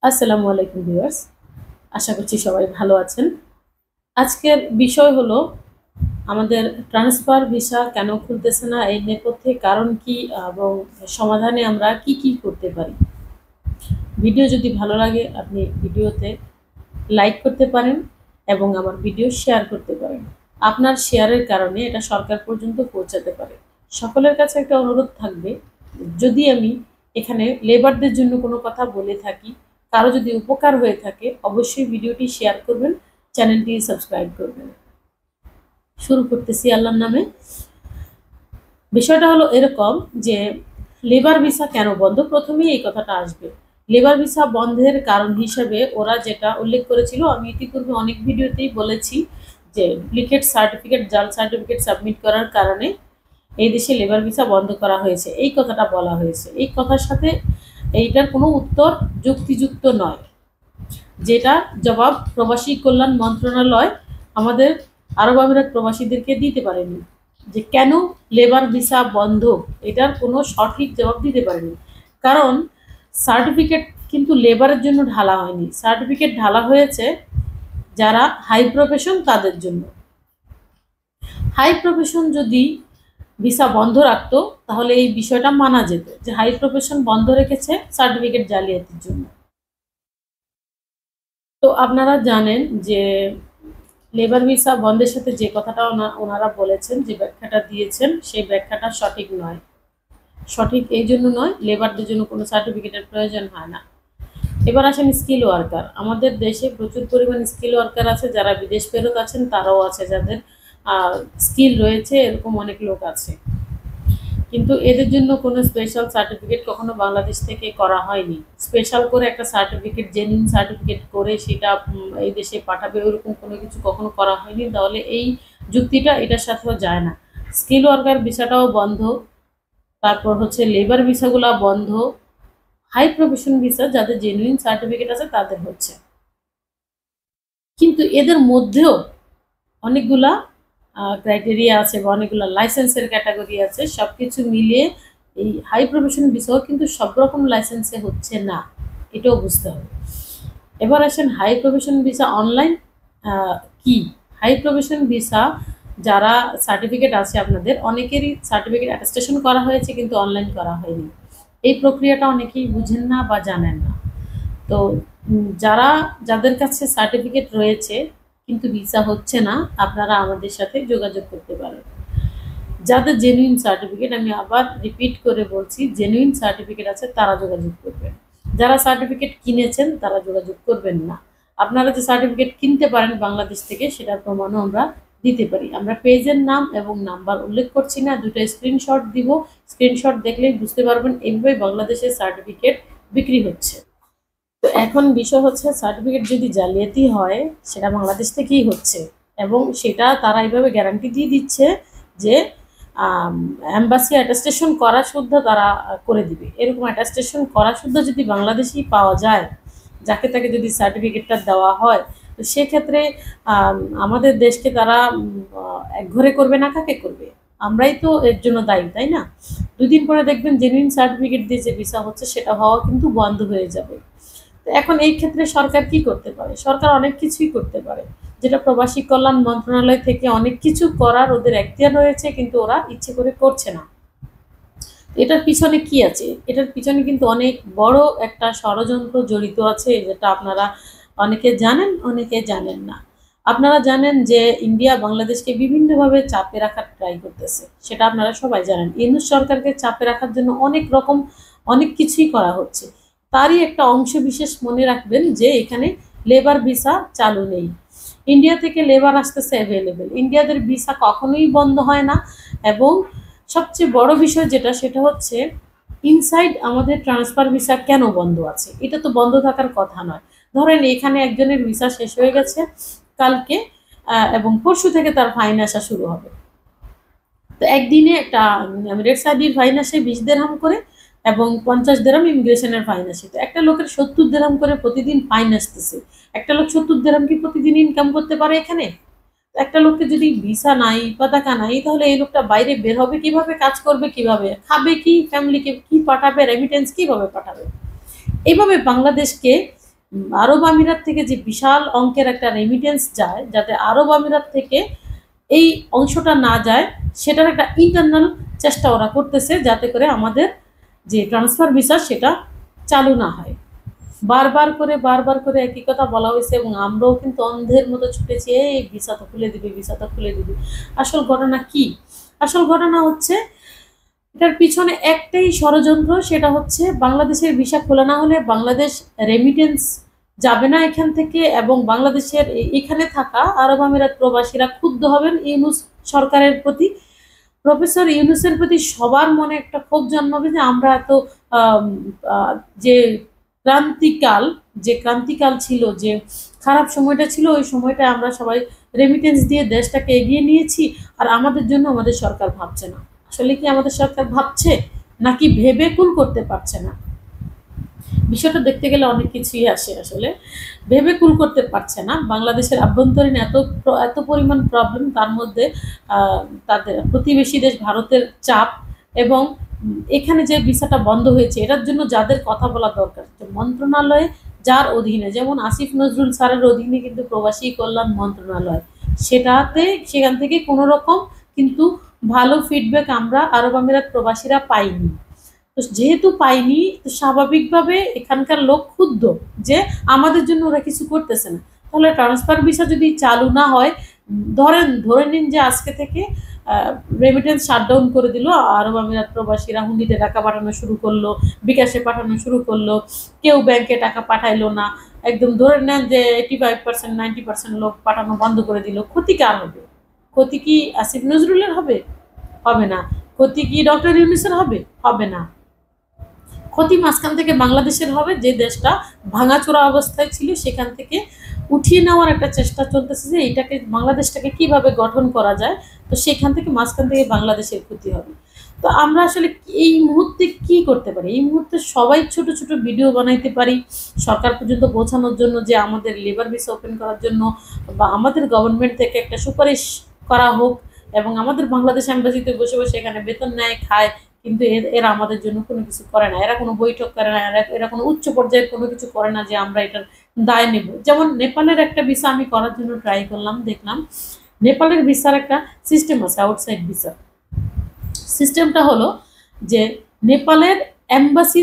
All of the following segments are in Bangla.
আসসালামু আলাইকুম ভিউয়ার্স, আশা করছি সবাই ভালো আছেন। আজকের বিষয় হলো আমাদের ট্রান্সফার ভিসা কেন খুলতেছে না, এই নেপথ্যে কারণ কি এবং সমাধানে আমরা কি কি করতে পারি। ভিডিও যদি ভালো লাগে আপনি ভিডিওতে লাইক করতে পারেন এবং আমার ভিডিও শেয়ার করতে পারেন। আপনার শেয়ারের কারণে এটা সরকার পর্যন্ত পৌঁছাতে পারে। সকলের কাছে একটা অনুরোধ থাকবে, যদি আমি এখানে লেবারদের জন্য কোনো কথা বলে থাকি, কারো যদি উপকার হয়ে থাকে অবশ্যই ভিডিওটি শেয়ার করবেন, চ্যানেলটি সাবস্ক্রাইব করবেন। শুরু করতেছি আল্লাহর নামে। বিষয়টা হলো এরকম যে লেবার ভিসা কেন বন্ধ, প্রথমেই এই কথাটা আসবে। লেবার ভিসা বন্ধের কারণ হিসেবে ওরা যেটা উল্লেখ করেছিল, আমি ইতিপূর্বে অনেক ভিডিওতেই বলেছি যে ডুপ্লিকেট সার্টিফিকেট, জাল সার্টিফিকেট সাবমিট করার কারণে এই দেশে লেবার ভিসা বন্ধ করা হয়েছে, এই কথাটা বলা হয়েছে। এই কথার সাথে এইটার কোনো উত্তর যুক্তিযুক্ত নয়, যেটা জবাব প্রবাসী কল্যাণ মন্ত্রণালয় আমাদের আরব আমিরাত প্রবাসীদেরকে দিতে পারেনি, যে কেন লেবার ভিসা বন্ধ, এটার কোনো সঠিক জবাব দিতে পারেনি। কারণ সার্টিফিকেট কিন্তু লেবারের জন্য ঢালা হয়নি, সার্টিফিকেট ঢালা হয়েছে যারা হাই প্রফেশন তাদের জন্য। হাই প্রফেশন যদি ভিসা বন্ধ রাখতো তাহলে এই বিষয়টা মানা যেত যে হাই প্রফেশন বন্ধ রেখেছে সার্টিফিকেট জালিয়াতির জন্য। তো আপনারা জানেন যে লেবার ভিসা বন্ধের সাথে যে কথাটা ওনারা বলেছেন, যে ব্যাখ্যাটা দিয়েছেন, সেই ব্যাখ্যাটা সঠিক নয়। সঠিক এই জন্য নয়, লেবারদের জন্য কোনো সার্টিফিকেটের প্রয়োজন হয় না। এবার আসেন স্কিল ওয়ার্কার। আমাদের দেশে প্রচুর পরিমাণ স্কিল ওয়ার্কার আছে, যারা বিদেশ ফেরত আছেন তারাও আছে, যাদের স্কিল রয়েছে, এরকম অনেক লোক আছে। কিন্তু এদের জন্য কোনো স্পেশাল সার্টিফিকেট কখনো বাংলাদেশ থেকে করা হয়নি। স্পেশাল করে একটা সার্টিফিকেট, জেনুইন সার্টিফিকেট করে সেটা এই দেশে পাঠাবে, ওরকম কোনো কিছু কখনো করা হয়নি। তাহলে এই যুক্তিটা এটার সাথেও যায় না। স্কিল ওয়ার্কার ভিসাটাও বন্ধ, তারপর হচ্ছে লেবার ভিসাগুলো বন্ধ, হাই প্রফেশন ভিসা যাদের জেনুইন সার্টিফিকেট আছে তাদের হচ্ছে। কিন্তু এদের মধ্যেও অনেকগুলা ক্রাইটেরিয়া আছে বা অনেকগুলো লাইসেন্সের ক্যাটাগরি আছে, সব কিছু মিলিয়ে এই হাই প্রফেশন ভিসাও কিন্তু সব রকম লাইসেন্সে হচ্ছে না, এটাও বুঝতে হবে। এবার আসেন হাই প্রফেশন ভিসা অনলাইন কি। হাই প্রফেশন ভিসা যারা সার্টিফিকেট আছে, আপনাদের অনেকেরই সার্টিফিকেট অ্যাটেস্টেশন করা হয়েছে কিন্তু অনলাইন করা হয়নি। এই প্রক্রিয়াটা অনেকেই বুঝেন না বা জানেন না। তো যাদের কাছে সার্টিফিকেট রয়েছে কিন্তু ভিসা হচ্ছে না, আপনারা আমাদের সাথে যোগাযোগ করতে পারেন। যাদের জেনুইন সার্টিফিকেট, আমি আবার রিপিট করে বলছি, জেনুইন সার্টিফিকেট আছে তারা যোগাযোগ করবেন। যারা সার্টিফিকেট কিনেছেন তারা যোগাযোগ করবেন না। আপনারা যে সার্টিফিকেট কিনতে পারেন বাংলাদেশ থেকে, সেটার প্রমাণও আমরা দিতে পারি। আমরা পেজের নাম এবং নাম্বার উল্লেখ করছি না, দুটো স্ক্রিনশট দিব, স্ক্রিনশট দেখলেই বুঝতে পারবেন এইভাবে বাংলাদেশের সার্টিফিকেট বিক্রি হচ্ছে। তো এখন বিষয় হচ্ছে, সার্টিফিকেট যদি জালিয়াতি হয় সেটা বাংলাদেশ থেকেই হচ্ছে, এবং সেটা তারা এইভাবে গ্যারান্টি দিয়ে দিচ্ছে যে অ্যাম্বাসি অ্যাটাস্টেশন করা শুদ্ধ তারা করে দিবে। এরকম অ্যাটাস্টেশন করা শুদ্ধ যদি বাংলাদেশেই পাওয়া যায়, যাকে তাকে যদি সার্টিফিকেটটা দেওয়া হয়, তো সেক্ষেত্রে আমাদের দেশকে তারা একঘরে করবে না, কাকে করবে? আমরাই তো এর জন্য দায়ী, তাই না? দুদিন পরে দেখবেন জেনুইন সার্টিফিকেট দিয়ে যে ভিসা হচ্ছে সেটা হওয়া কিন্তু বন্ধ হয়ে যাবে। তো এখন এই ক্ষেত্রে সরকার কি করতে পারে? সরকার অনেক কিছুই করতে পারে, যেটা প্রবাসী কল্যাণ মন্ত্রণালয় থেকে অনেক কিছু করার ওদের এখতিয়ার রয়েছে, কিন্তু ওরা ইচ্ছে করে করছে না। এটার পিছনে কি আছে? এটার পিছনে কিন্তু অনেক বড় একটা ষড়যন্ত্র জড়িত আছে, যেটা আপনারা অনেকে জানেন, অনেকে জানেন না। আপনারা জানেন যে ইন্ডিয়া বাংলাদেশকে বিভিন্নভাবে চাপে রাখার ট্রাই করতেছে, সেটা আপনারা সবাই জানেন। ইউনূস সরকারকে চাপে রাখার জন্য অনেক কিছুই করা হচ্ছে। তারই একটা অংশ বিশেষ মনে রাখবেন যে এখানে লেবার ভিসা চালু নেই। ইন্ডিয়া থেকে লেবার আসতেছে অ্যাভেলেবেল, ইন্ডিয়াদের ভিসা কখনোই বন্ধ হয় না। এবং সবচেয়ে বড় বিষয় যেটা, সেটা হচ্ছে ইনসাইড আমাদের ট্রান্সফার ভিসা কেন বন্ধ আছে? এটা তো বন্ধ থাকার কথা নয়। ধরেন এখানে একজনের ভিসা শেষ হয়ে গেছে কালকে, এবং পরশু থেকে তার ফাইন আসা শুরু হবে। তো একদিনে একটা এমিরেটস আইডির ফাইন আসে 20 দিরহাম করে, এবং 50 দিরহাম ইমিগ্রেশনের ফাইন আসে। তো একটা লোকের 70 দিরহাম করে প্রতিদিন ফাইন আসতেছে। একটা লোক 70 দিরহাম কি প্রতিদিন ইনকাম করতে পারে এখানে? একটা লোককে যদি ভিসা নাই, পতাকা নাই, তাহলে এই লোকটা বাইরে বের হবে কিভাবে, কাজ করবে কিভাবে, খাবে কি, ফ্যামিলিকে কি পাঠাবে, রেমিটেন্স কিভাবে পাঠাবে? এইভাবে বাংলাদেশকে আরব আমিরাত থেকে যে বিশাল অঙ্কের একটা রেমিটেন্স যায়, যাতে আরব আমিরাত থেকে এই অংশটা না যায়, সেটার একটা ইন্টারনাল চেষ্টা ওরা করতেছে, যাতে করে আমাদের যে ট্রান্সফার ভিসা সেটা চালু না হয়। বারবার করে একই কথা বলা হয়েছে, এবং আমরাও কিন্তু অন্ধের মতো ছুটেছি, এই ভিসা তো খুলে দিবে, ভিসা তো খুলে দিবে। আসল ঘটনা কি? আসল ঘটনা হচ্ছে এটার পিছনে একটাই ষড়যন্ত্র, সেটা হচ্ছে বাংলাদেশের ভিসা খোলা না হলে বাংলাদেশ রেমিটেন্স যাবে না এখান থেকে, এবং বাংলাদেশের এখানে থাকা আরব আমিরাত প্রবাসীরা ক্ষুব্ধ হবেন ইউনূস সরকারের প্রতি। প্রফেসর ইউনূসের প্রতি সবার মনে একটা ক্ষোভ জন্মাবে যে আমরা এত যে ক্রান্তিকাল ছিল, যে খারাপ সময়টা ছিল, ওই সময়টা আমরা সবাই রেমিটেন্স দিয়ে দেশটাকে এগিয়ে নিয়েছি, আর আমাদের জন্য আমাদের সরকার ভাবছে না। আসলে কি আমাদের সরকার ভাবছে, নাকি ভেবে কুল করতে পারছে না? বিষয়টা দেখতে গেলে অনেক কিছুই আসে। আসলে ভেবে কুল করতে পারছে না। বাংলাদেশের আভ্যন্তরীণ এত পরিমাণ প্রবলেম, তার মধ্যে তাদের প্রতিবেশী দেশ ভারতের চাপ, এবং এখানে যে ভিসাটা বন্ধ হয়েছে এটার জন্য যাদের কথা বলা দরকার, মন্ত্রণালয়ে যার অধীনে, যেমন আসিফ নজরুল স্যারের অধীনে কিন্তু প্রবাসী কল্যাণ মন্ত্রণালয়, সেখান থেকে কোনো রকম কিন্তু ভালো ফিডব্যাক আমরা আরব আমিরাত প্রবাসীরা পাইনি। তো যেহেতু পাইনি, তো স্বাভাবিকভাবে এখানকার লোক ক্ষুব্ধ যে আমাদের জন্য ওরা কিছু করতেছে না। তাহলে ট্রান্সফার ভিসা যদি চালু না হয়, ধরে নিন যে আজকে থেকে রেমিটেন্স শাটডাউন করে দিল, আরব আমিরাত প্রবাসীরা হুন্ডিতে টাকা পাঠানো শুরু করলো, বিকাশে পাঠানো শুরু করলো, কেউ ব্যাংকে টাকা পাঠাইলো না, একদম ধরে নেন যে 85% 90% লোক পাঠানো বন্ধ করে দিল। ক্ষতি কার হবে? ক্ষতি কি আসিফ নজরুলের হবে? হবে না। ক্ষতি কি ডক্টর ইউনূসের হবে? হবে না। ক্ষতি মাঝখান থেকে বাংলাদেশের হবে, যে দেশটা ভাঙাচোরা অবস্থায় ছিল সেখান থেকে উঠিয়ে নেওয়ার একটা চেষ্টা চলতেছে, যে এইটাকে বাংলাদেশটাকে কিভাবে গঠন করা যায়। তো সেখান থেকে মাঝখান থেকে বাংলাদেশের ক্ষতি হবে। তো আমরা আসলে এই মুহূর্তে কি করতে পারি? এই মুহূর্তে সবাই ছোট ছোট ভিডিও বানাইতে পারি সরকার পর্যন্ত পৌঁছানোর জন্য, যে আমাদের লেবার ভিসা ওপেন করার জন্য, বা আমাদের গভর্নমেন্ট থেকে একটা সুপারিশ করা হোক, এবং আমাদের বাংলাদেশ এম্বাসিতে বসে বসে এখানে বেতন নেয়, খায়, কিন্তু এরা আমাদের জন্য কোনো কিছু করে না। এরা কোনো বৈঠক করে না, এরা কোনো উচ্চ পর্যায়ের কোনো কিছু করে না যে আমরা এটার দায় নেব। যেমন নেপালের একটা ভিসা আমি করার জন্য ট্রাই করলাম, দেখলাম নেপালের ভিসার একটা সিস্টেম আছে, আউটসাইড ভিসা। সিস্টেমটা হলো যে নেপালের এম্বাসি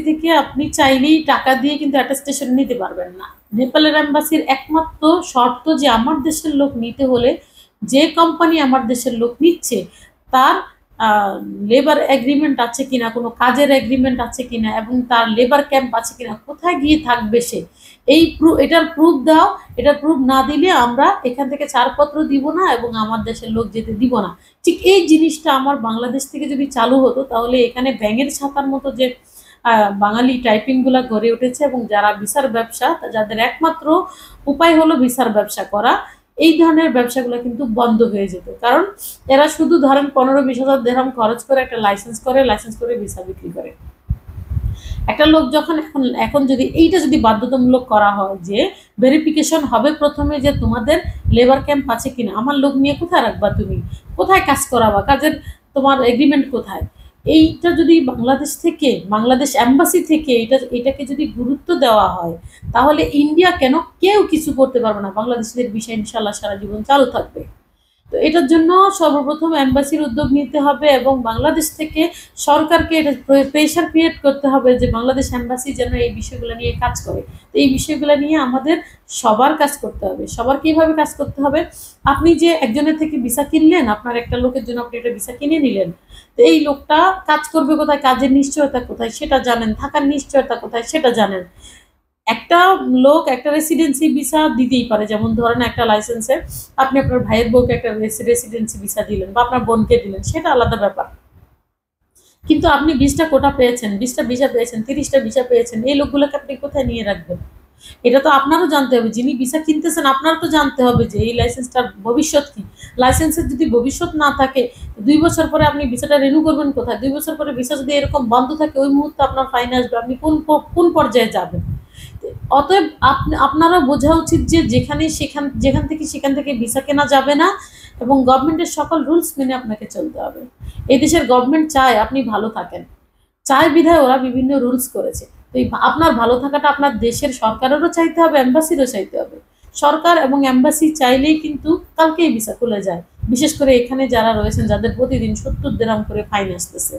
থেকে আপনি চাইলেই টাকা দিয়ে কিন্তু অ্যাটেস্টেশন নিতে পারবেন না। নেপালের এম্বাসির একমাত্র শর্ত যে আমার দেশের লোক নিতে হলে, যে কোম্পানি আমার দেশের লোক নিচ্ছে তার লেবার এগ্রিমেন্ট আছে কিনা, কোনো কাজের এগ্রিমেন্ট আছে কিনা, এবং তার লেবার ক্যাম্প আছে কিনা, কোথায় গিয়ে থাকবে সে, এটার প্রুফ দাও। এটার প্রুফ না দিলে আমরা এখান থেকে ছাড়পত্র দিব না, এবং আমার দেশের লোক যেতে দিব না। ঠিক এই জিনিসটা আমার বাংলাদেশ থেকে যদি চালু হতো, তাহলে এখানে ব্যাঙের ছাতার মতো যে বাঙালি টাইপিংগুলো গড়ে উঠেছে, এবং যারা ভিসার ব্যবসা, যাদের একমাত্র উপায় হলো ভিসার ব্যবসা করা, এই ধরনের ব্যবসাগুলো কিন্তু বন্ধ হয়ে যেত। কারণ এরা শুধু ধরেন 15-20 হাজার দিরহাম খরচ করে একটা লাইসেন্স করে ভিসা বিক্রি করে। একটা লোক যখন এখন যদি এইটা যদি বাধ্যতামূলক করা হয়, যে ভেরিফিকেশন হবে প্রথমে, যে তোমাদের লেবার ক্যাম্প আছে কিনা, আমার লোক নিয়ে কোথায় রাখবা, তুমি কোথায় কাজ করাবা, কাজের তোমার এগ্রিমেন্ট কোথায়, এইটা যদি বাংলাদেশ এম্বাসি থেকে এটাকে যদি গুরুত্ব দেওয়া হয়, তাহলে ইন্ডিয়া কেন কেউ কিছু করতে পারবে না। বাংলাদেশিদের বিষয় ইনশাল্লাহ সারা জীবন চালু থাকবে। তো এটার জন্য সর্বপ্রথম এম্বাসির উদ্যোগ নিতে হবে, এবং বাংলাদেশ থেকে সরকারকে এটা প্রেশার ক্রিয়েট করতে হবে যে বাংলাদেশ এম্বাসি যেন এই বিষয়গুলো নিয়ে কাজ করে। তো এই বিষয়গুলো নিয়ে আমাদের সবার কাজ করতে হবে। সবার কিভাবে কাজ করতে হবে? আপনি যে একজনের থেকে ভিসা কিনলেন, আপনার একটা লোকের জন্য আপনি একটা ভিসা কিনে নিলেন, তো এই লোকটা কাজ করবে কোথায়, কাজের নিশ্চয়তা কোথায় সেটা জানেন, থাকার নিশ্চয়তা কোথায় সেটা জানেন। একটা লোক একটা রেসিডেন্সি ভিসা দিতেই পারে, যেমন ধরেন একটা লাইসেন্সে আপনি আপনার ভাইয়ের বউকে একটা রেসিডেন্সি ভিসা দিলেন, বা আপনার বোনকে দিলেন, সেটা আলাদা ব্যাপার। কিন্তু আপনি 20টা কোটা পেয়েছেন, 20টা ভিসা পেয়েছেন, 30টা ভিসা পেয়েছেন, এই লোকগুলোকে আপনি কোথায় নিয়ে রাখবেন? এটা তো আপনারও জানতে হবে, যিনি ভিসা কিনতেছেন আপনার তো জানতে হবে যে এই লাইসেন্সটার ভবিষ্যৎ কি। লাইসেন্সের যদি ভবিষ্যৎ না থাকে, 2 বছর পরে আপনি ভিসাটা রিনিউ করবেন কোথায়? 2 বছর পরে ভিসা যদি এরকম বন্ধ থাকে, ওই মুহূর্তে আপনার ফাইন আসবে, আপনি কোন পর্যায়ে যাবেন? অতএব আপনারা বোঝা উচিত যে যেখান থেকে ভিসা কেনা যাবে না, এবং গভর্নমেন্টের সকল রুলস মেনে আপনাকে চলতে হবে। এই দেশের গভর্নমেন্ট চায় আপনি ভালো থাকেন, চায় বিধায় ওরা বিভিন্ন রুলস করেছে। তো এই আপনার ভালো থাকাটা আপনার দেশের সরকারেরও চাইতে হবে, এম্বাসিরও চাইতে হবে। সরকার এবং এম্বাসি চাইলেই কিন্তু কালকেই ভিসা খুলে যায়। বিশেষ করে এখানে যারা রয়েছেন, যাদের প্রতিদিন 70 দিরহাম করে ফাইন আসতেছে।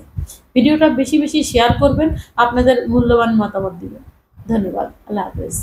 ভিডিওটা বেশি বেশি শেয়ার করবেন, আপনাদের মূল্যবান মতামত দিবেন। ধন্যবাদ। আল্লাহ হাফেজ।